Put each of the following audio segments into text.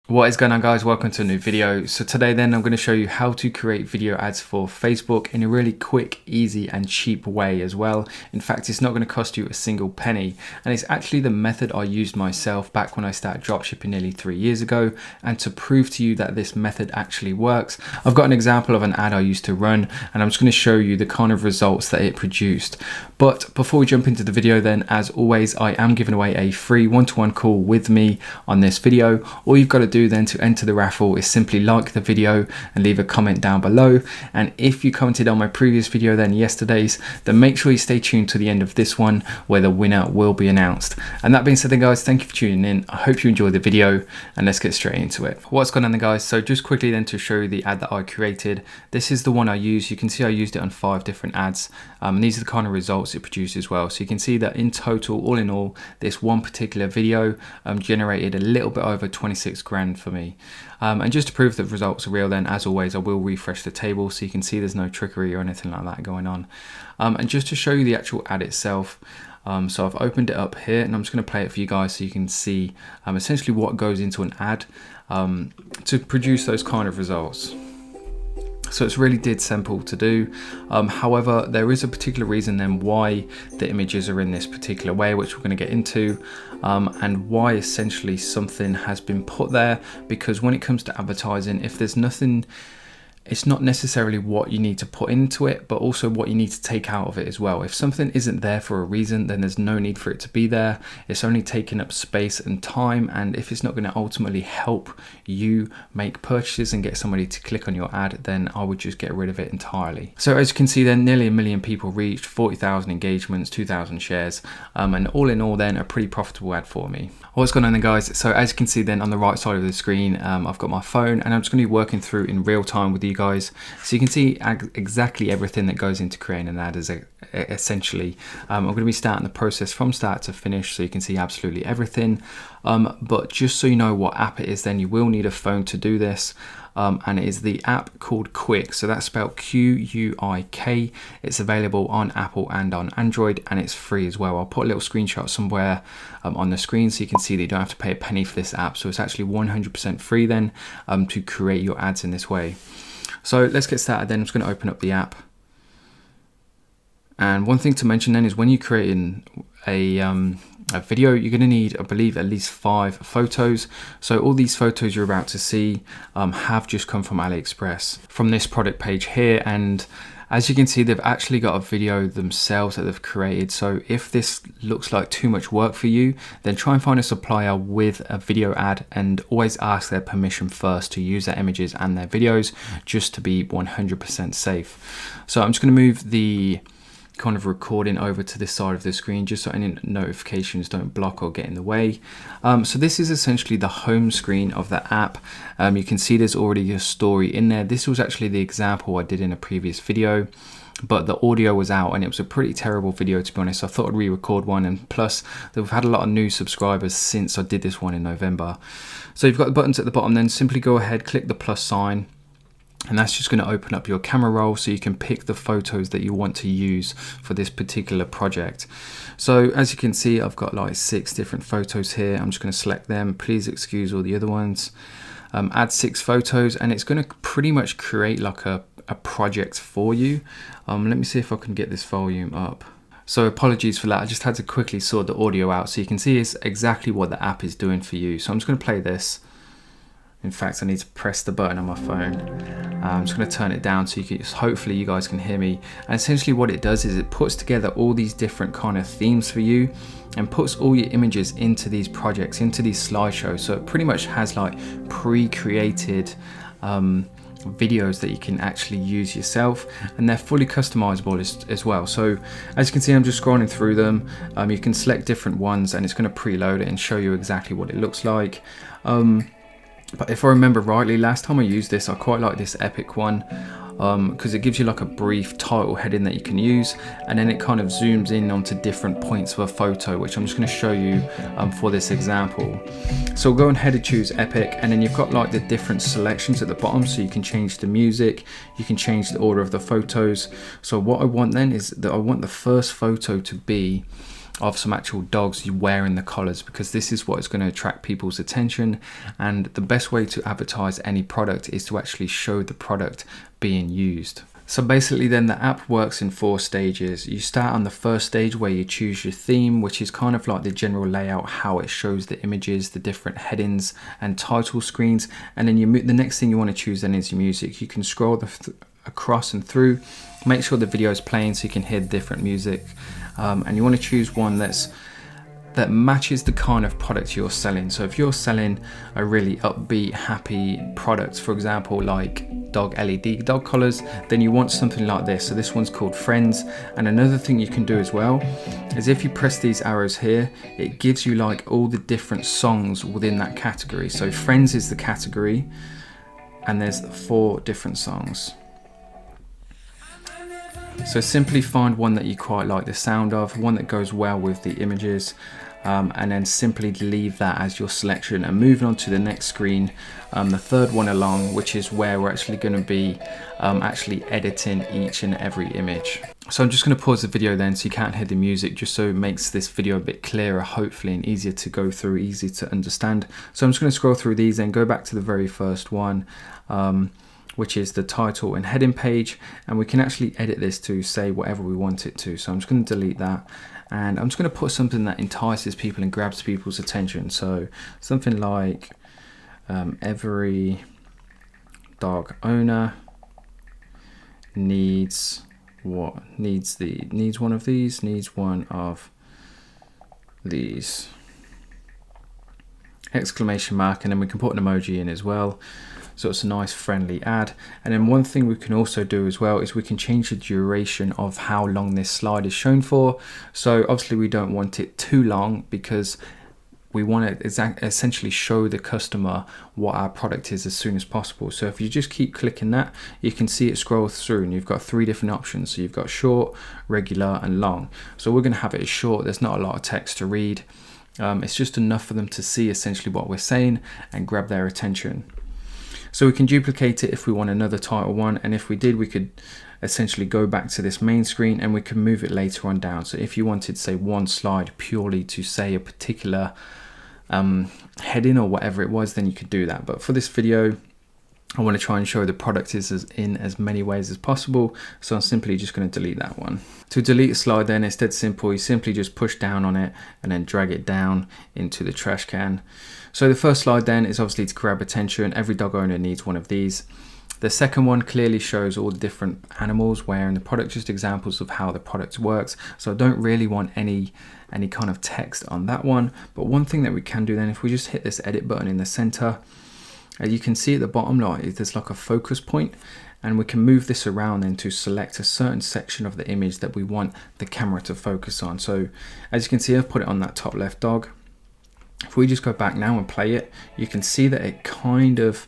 What is going on, guys? Welcome to a new video. So today then I'm going to show you how to create video ads for Facebook in a really quick, easy and cheap way as well. In fact, it's not going to cost you a single penny, and it's actually the method I used myself back when I started dropshipping nearly 3 years ago. And to prove to you that this method actually works, I've got an example of an ad I used to run, and I'm just going to show you the kind of results that it produced. But before we jump into the video then, as always, I am giving away a free one-to-one call with me on this video. All you've got to do then to enter the raffle is simply like the video and leave a comment down below. And if you commented on my previous video then, yesterday's, then make sure you stay tuned to the end of this one where the winner will be announced. And that being said then, guys, thank you for tuning in. I hope you enjoyed the video, and let's get straight into it. What's going on then, guys? So just quickly then to show you the ad that I created. This is the one I used. You can see I used it on 5 different ads, and these are the kind of results it produced as well. So you can see that in total, all in all, this one particular video generated a little bit over 26 grand for me. And just to prove that the results are real then, as always, I will refresh the table so you can see there's no trickery or anything like that going on. And just to show you the actual ad itself, so I've opened it up here and I'm just going to play it for you guys so you can see essentially what goes into an ad to produce those kind of results. So it's really dead simple to do. However, there is a particular reason then why the images are in this particular way, which we're going to get into, and why essentially something has been put there. Because when it comes to advertising, if there's nothing, it's not necessarily what you need to put into it, but also what you need to take out of it as well. If something isn't there for a reason, then there's no need for it to be there. It's only taking up space and time, and if it's not going to ultimately help you make purchases and get somebody to click on your ad, then I would just get rid of it entirely. So as you can see then, nearly 1 million people reached, 40,000 engagements, 2,000 shares, and all in all then a pretty profitable ad for me. What's going on then, guys? So as you can see then on the right side of the screen, I've got my phone and I'm just going to be working through in real time with you guys, so you can see exactly everything that goes into creating an ad. Essentially I'm going to be starting the process from start to finish, so you can see absolutely everything. But just so you know what app it is, then you will need a phone to do this. And it is the app called Quik, so that's spelled Q-U-I-K. It's available on Apple and on Android, and it's free as well. I'll put a little screenshot somewhere on the screen so you can see that you don't have to pay a penny for this app. So it's actually 100% free then to create your ads in this way. So let's get started then. I'm just going to open up the app. And one thing to mention then is when you're creating a video, you're going to need, I believe, at least 5 photos. So all these photos you're about to see have just come from AliExpress from this product page here. And as you can see, they've actually got a video themselves that they've created. So if this looks like too much work for you, then try and find a supplier with a video ad, and always ask their permission first to use their images and their videos, just to be 100% safe. So I'm just going to move the kind of recording over to this side of the screen just so any notifications don't block or get in the way. So this is essentially the home screen of the app. You can see there's already a story in there. This was actually the example I did in a previous video, but the audio was out and it was a pretty terrible video, to be honest. I thought I'd re-record one, and plus we've had a lot of new subscribers since I did this one in November. So you've got the buttons at the bottom, then simply go ahead, click the plus sign, and that's just going to open up your camera roll so you can pick the photos that you want to use for this particular project. So as you can see, I've got like 6 different photos here. I'm just going to select them. Please excuse all the other ones. Add 6 photos, and it's going to pretty much create like a project for you. Let me see if I can get this volume up. So apologies for that. I just had to quickly sort the audio out so you can see it's exactly what the app is doing for you. So I'm just going to play this. In fact, I need to press the button on my phone. I'm just going to turn it down so you can, hopefully you guys can hear me. And essentially what it does is it puts together all these different kind of themes for you and puts all your images into these projects, into these slideshows. So it pretty much has like pre-created videos that you can actually use yourself, and they're fully customizable as well. So as you can see, I'm just scrolling through them. You can select different ones and it's going to preload it and show you exactly what it looks like. But if I remember rightly, last time I used this, I quite like this epic one because it gives you like a brief title heading that you can use, and then it kind of zooms in onto different points of a photo, which I'm just going to show you for this example. So we'll go ahead and choose epic, and then you've got like the different selections at the bottom, so you can change the music, you can change the order of the photos. So what I want then is that I want the first photo to be of some actual dogs wearing the collars, because this is what is going to attract people's attention. And the best way to advertise any product is to actually show the product being used. So basically then the app works in 4 stages. You start on the first stage where you choose your theme, which is kind of like the general layout, how it shows the images, the different headings and title screens. And then the next thing you want to choose then is your music. You can scroll across and through, make sure the video is playing so you can hear different music. And you want to choose one that matches the kind of product you're selling. So if you're selling a really upbeat, happy product, for example, like dog LED dog collars, then you want something like this. So this one's called Friends. And another thing you can do as well is if you press these arrows here, it gives you like all the different songs within that category. So Friends is the category, and there's 4 different songs. So simply find one that you quite like the sound of, one that goes well with the images, and then simply leave that as your selection. And moving on to the next screen, the third one along, which is where we're actually going to be actually editing each and every image. So I'm just going to pause the video then so you can't hear the music, just so it makes this video a bit clearer hopefully, and easier to go through, easy to understand. So I'm just going to scroll through these and go back to the very first one, which is the title and heading page, and we can actually edit this to say whatever we want it to. So I'm just going to delete that, and I'm just going to put something that entices people and grabs people's attention. So something like every dog owner needs one of these, exclamation mark, and then we can put an emoji in as well. So it's a nice friendly ad. And then one thing we can also do as well is we can change the duration of how long this slide is shown for. So obviously we don't want it too long, because we want to essentially show the customer what our product is as soon as possible. So if you just keep clicking that, you can see it scroll through, and you've got 3 different options. So you've got short, regular and long. So we're going to have it as short. There's not a lot of text to read. It's just enough for them to see essentially what we're saying and grab their attention. So we can duplicate it if we want another title one, and if we did, we could essentially go back to this main screen and we can move it later on down. So if you wanted, say, one slide purely to say a particular heading or whatever it was, then you could do that. But for this video, I want to try and show the product is in as many ways as possible, so I'm simply just going to delete that one. To delete a slide then, it's dead simple. You simply just push down on it and then drag it down into the trash can. So the first slide then is obviously to grab attention. Every dog owner needs one of these. The second one clearly shows all the different animals wearing the product, just examples of how the product works. So I don't really want any kind of text on that one. But one thing that we can do then, if we just hit this edit button in the center, you can see at the bottom there's like a focus point, and we can move this around then to select a certain section of the image that we want the camera to focus on. So as you can see, I've put it on that top left dog. If we just go back now and play it, you can see that it kind of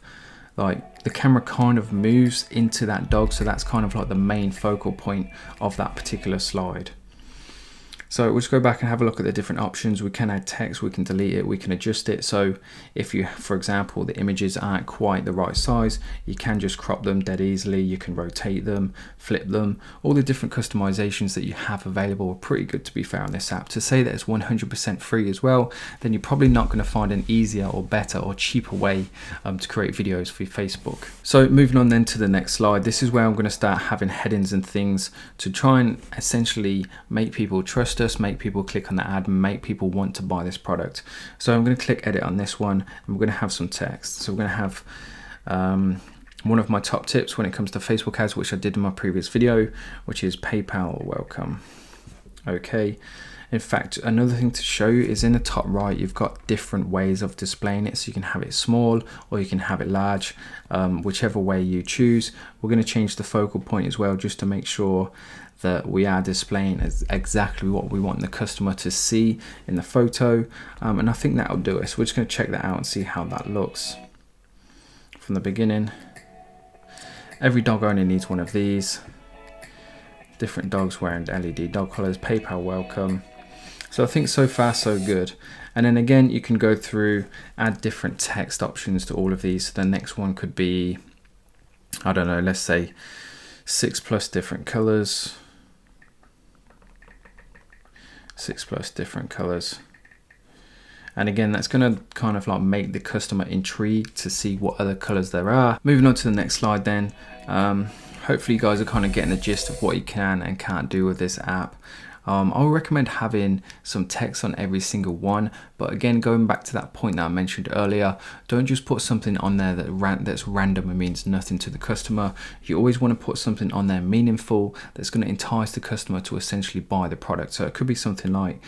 the camera kind of moves into that dog. So that's kind of like the main focal point of that particular slide. So we'll just go back and have a look at the different options. We can add text, we can delete it, we can adjust it. So if you, for example, the images aren't quite the right size, you can just crop them dead easily. You can rotate them, flip them. All the different customizations that you have available are pretty good, to be fair, on this app. To say that it's 100% free as well, then you're probably not going to find an easier or better or cheaper way to create videos for Facebook. So moving on then to the next slide, this is where I'm going to start having headings and things to try and essentially make people trust us, make people click on the ad, and make people want to buy this product. So I'm going to click edit on this one, and we're going to have some text. So we're going to have one of my top tips when it comes to Facebook ads, which I did in my previous video, which is PayPal welcome. Okay. In fact, another thing to show you is in the top right, you've got different ways of displaying it. So you can have it small or you can have it large, whichever way you choose. We're going to change the focal point as well, just to make sure that we are displaying as exactly what we want the customer to see in the photo. And I think that'll do it. So we're just going to check that out and see how that looks from the beginning. Every dog owner needs one of these. Different dogs wearing LED dog collars, PayPal welcome. So I think so far so good. And then again, you can go through, add different text options to all of these. So the next one could be, I don't know, let's say 6+ different colors. 6+ different colors. And again, that's going to kind of like make the customer intrigued to see what other colors there are. Moving on to the next slide then. Hopefully you guys are kind of getting the gist of what you can and can't do with this app. I would recommend having some text on every single one, but again, going back to that point that I mentioned earlier, don't just put something on there that's random and means nothing to the customer. You always want to put something on there meaningful that's going to entice the customer to essentially buy the product. So it could be something like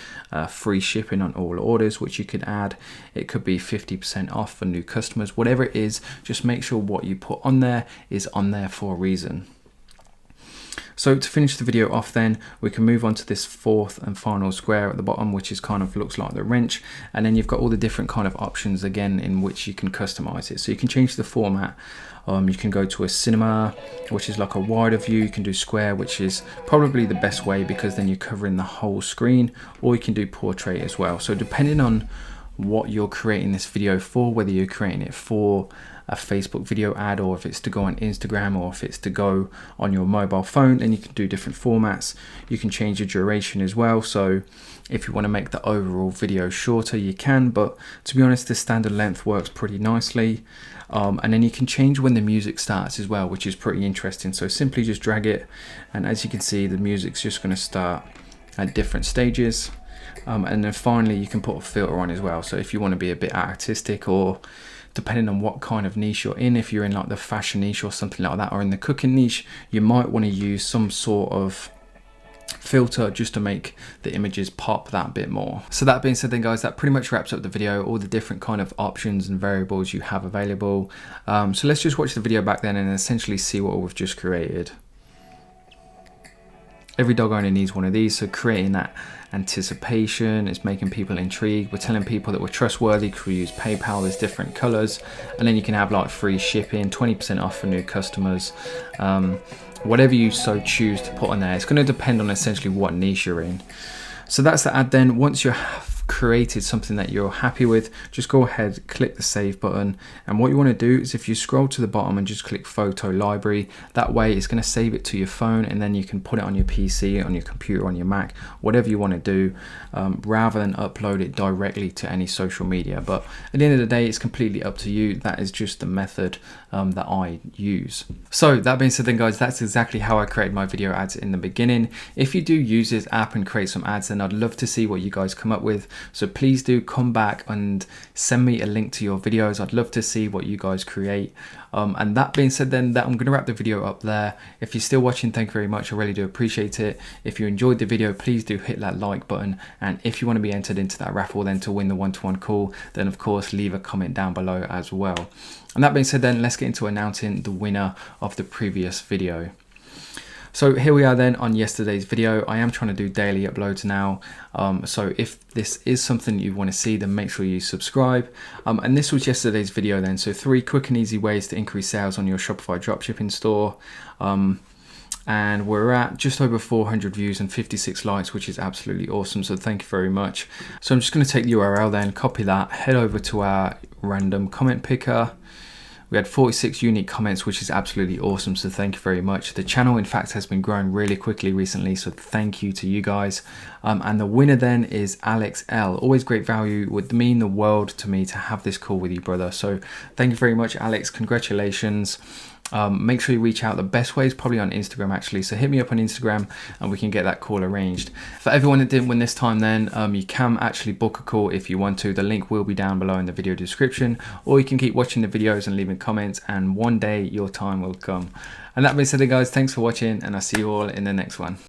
free shipping on all orders, which you could add. It could be 50% off for new customers. Whatever it is, just make sure what you put on there is on there for a reason. So to finish the video off then, we can move on to this fourth and final square at the bottom, which is kind of looks like the wrench. And then you've got all the different kind of options again in which you can customize it. So you can change the format. You can go to a cinema, which is like a wider view. You can do square, which is probably the best way because then you're covering the whole screen, or you can do portrait as well. So depending on what you're creating this video for, whether you're creating it for a Facebook video ad, or if it's to go on Instagram, or if it's to go on your mobile phone, then you can do different formats. You can change the duration as well. So if you want to make the overall video shorter, you can, but to be honest, the standard length works pretty nicely. And then you can change when the music starts as well, which is pretty interesting. So simply just drag it, and as you can see, the music's just going to start at different stages. And then finally you can put a filter on as well. So if you want to be a bit artistic, or depending on what kind of niche you're in, if you're in like the fashion niche or something like that, or in the cooking niche, you might want to use some sort of filter just to make the images pop that bit more. So that being said then guys, that pretty much wraps up the video, all the different kind of options and variables you have available. So let's just watch the video back then and essentially see what we've just created. Every dog owner needs one of these, so creating that anticipation is making people intrigued. We're telling people that we're trustworthy because we use PayPal. There's different colors, and then you can have like free shipping, 20% off for new customers. Whatever you so choose to put on there, it's going to depend on essentially what niche you're in. So that's the ad then. Once you have created something that you're happy with, just go ahead, click the save button, and what you want to do is if you scroll to the bottom and just click photo library, that way it's going to save it to your phone, and then you can put it on your PC, on your computer, on your Mac, whatever you want to do, rather than upload it directly to any social media. But at the end of the day, it's completely up to you. That is just the method that I use. So that being said then guys, that's exactly how I created my video ads in the beginning. If you do use this app and create some ads, then I'd love to see what you guys come up with. So please do come back and send me a link to your videos. I'd love to see what you guys create. And that being said then, I'm going to wrap the video up there. If you're still watching, thank you very much. I really do appreciate it. If you enjoyed the video, please do hit that like button. And if you want to be entered into that raffle then to win the one-to-one call, then of course leave a comment down below as well. And that being said then, let's get into announcing the winner of the previous video. So here we are then on yesterday's video. I am trying to do daily uploads now. So if this is something you want to see, then make sure you subscribe. And this was yesterday's video then. So 3 quick and easy ways to increase sales on your Shopify dropshipping store. And we're at just over 400 views and 56 likes, which is absolutely awesome. So thank you very much. So I'm just going to take the URL then, copy that, head over to our random comment picker. We had 46 unique comments, which is absolutely awesome. So thank you very much. The channel, in fact, has been growing really quickly recently. So thank you to you guys. And the winner then is Alex L. Always great value. Would mean the world to me to have this call with you, brother. So thank you very much, Alex. Congratulations. Make sure you reach out. The best way is probably on Instagram actually, so hit me up on Instagram and we can get that call arranged. For everyone that didn't win this time then, you can actually book a call if you want to. The link will be down below in the video description, or you can keep watching the videos and leaving comments, and one day your time will come. And that being said guys, thanks for watching, and I'll see you all in the next one.